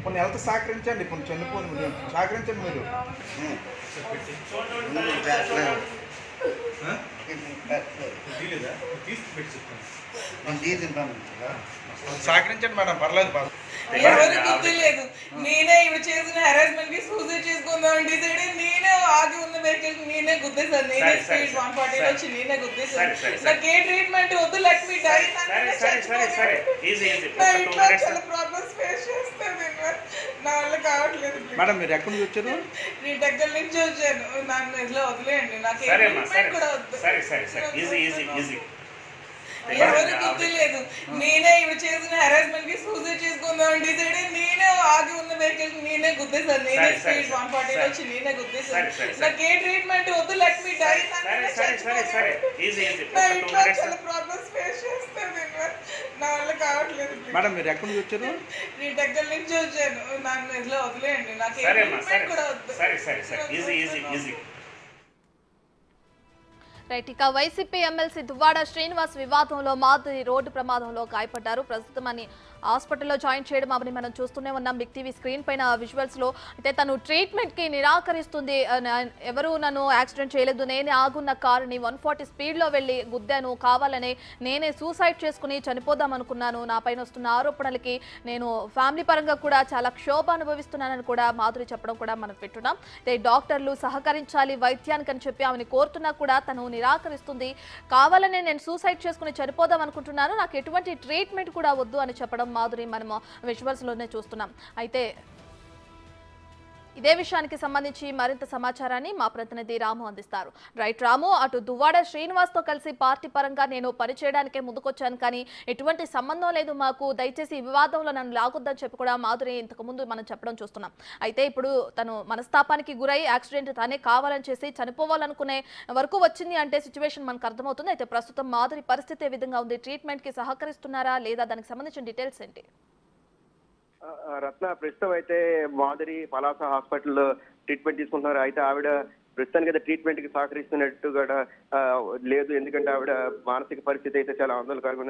కొన్ని హెల్త్ సహకరించండి, కొన్ని చనిపోయింది సహకరించండి మీరు. సహకరించండి మేడం, పర్లేదు. ఎవరు గుర్తు లేదు. నేనే ఇప్పుడు చేసిన హెరాస్మెంట్ కి సూసైడ్ చేసుకుందాం డిసైడ్ అయ్యి నేనే ఆగి ఉన్న వెహికల్ నేనే గుద్దేశాను. నేనే స్పీడ్ 140 వచ్చి నేనే గుద్దేశాను. నాకు ఏ ట్రీట్మెంట్ వద్దు, లెట్ మీ డై. చాలా ప్రాబ్లమ్స్ ఫేస్ చేస్తాను, నా వల్ల కావట్లేదు. మేడం మీరు ఎక్కడి నుంచి వచ్చారు? నేను దగ్గర నుంచి వచ్చాను. నన్ను ఇట్లా వదిలేయండి, నాకు ఏ ట్రీట్మెంట్ కూడా వద్దు. ఎవరు గుర్తు లేదు. నేనే ఇప్పుడు చేసిన హెరాస్మెంట్ కి సూసైడ్ చేసుకుందాం డిసైడ్ అయ్యి నేనే ఆగి ఉన్న వెహికల్ నేనే గుద్దేశాను. నేనే స్పీడ్ 140 వచ్చి నేనే గుద్దేశాను. నాకు ఏ ట్రీట్మెంట్ వద్దు, లెట్ మీ డై. చాలా ప్రాబ్లమ్స్ ఫేస్ చేస్తాను, నా వల్ల కావట్లేదు. మేడం మీరు ఎక్కడి నుంచి వచ్చారు? నేను దగ్గర నుంచి వచ్చాను. నన్ను ఇట్లా వదిలేయండి, నాకు ఏ ట్రీట్మెంట్ కూడా వద్దు. రైట్, ఇక వైసీపీ ఎమ్మెల్సీ దువ్వాడ శ్రీనివాస్ వివాదంలో మాధురి రోడ్డు ప్రమాదంలో గాయపడ్డారు. ప్రస్తుతం అని హాస్పిటల్లో జాయిన్ చేయడం అవని మనం చూస్తూనే ఉన్నాం. బిగ్ టీవీ స్క్రీన్ పైన విజువల్స్ లో అయితే తను ట్రీట్మెంట్ కి నిరాకరిస్తుంది. ఎవరు నన్ను యాక్సిడెంట్ చేయలేదు, నేనే ఆగున్న కారుని 140 స్పీడ్ లో వెళ్లి గుద్దాను, కావాలనే నేనే సూసైడ్ చేసుకుని చనిపోదాం అనుకున్నాను. నా పైన వస్తున్న ఆరోపణలకి నేను ఫ్యామిలీ పరంగా కూడా చాలా క్షోభ అనుభవిస్తున్నానని కూడా మాధురి చెప్పడం కూడా మనం వింటున్నాం. డాక్టర్లు సహకరించాలి వైద్యానికి అని చెప్పి ఆమెను కోరుతున్నా కూడా తను నిరాకరిస్తుంది. కావాలనే నేను సూసైడ్ చేసుకుని చనిపోదాం అనుకుంటున్నాను, నాకు ఎటువంటి ట్రీట్మెంట్ కూడా వద్దు అని చెప్పడం మాధురి మనము విజువల్స్ లోనే చూస్తున్నాం. అయితే ఇదే విషయానికి సంబంధించి మరింత సమాచారాన్ని మా ప్రతినిధి రాము అందిస్తారు. రైట్ రాము, అటు దువ్వాడ శ్రీనివాస్ తో కలిసి పార్టీ పరంగా నేను పనిచేయడానికే ముందుకొచ్చాను, కానీ ఎటువంటి సంబంధం లేదు మాకు, దయచేసి వివాదంలో నన్ను లాగొద్దని చెప్పి కూడా మాధురి ఇంతకు ముందు మనం చెప్పడం చూస్తున్నాం. అయితే ఇప్పుడు తను మనస్తాపానికి గురై యాక్సిడెంట్ తానే కావాలని చేసి చనిపోవాలనుకునే వరకు వచ్చింది అంటే సిచ్యువేషన్ మనకు అర్థమవుతుంది. అయితే ప్రస్తుతం మాధురి పరిస్థితి ఏ విధంగా ఉంది, ట్రీట్మెంట్ కి సహకరిస్తున్నారా లేదా, దానికి సంబంధించిన డీటెయిల్స్ ఏంటి? రత్న ప్రస్తుతం అయితే మాధురి పలాస హాస్పిటల్లో ట్రీట్మెంట్ తీసుకుంటున్నారు. అయితే ఆవిడ ప్రస్తుతానికి అయితే ట్రీట్మెంట్ కి సహకరిస్తున్నట్టు కూడా లేదు, ఎందుకంటే ఆవిడ మానసిక పరిస్థితి అయితే చాలా ఆందోళనకరంగా ఉంది.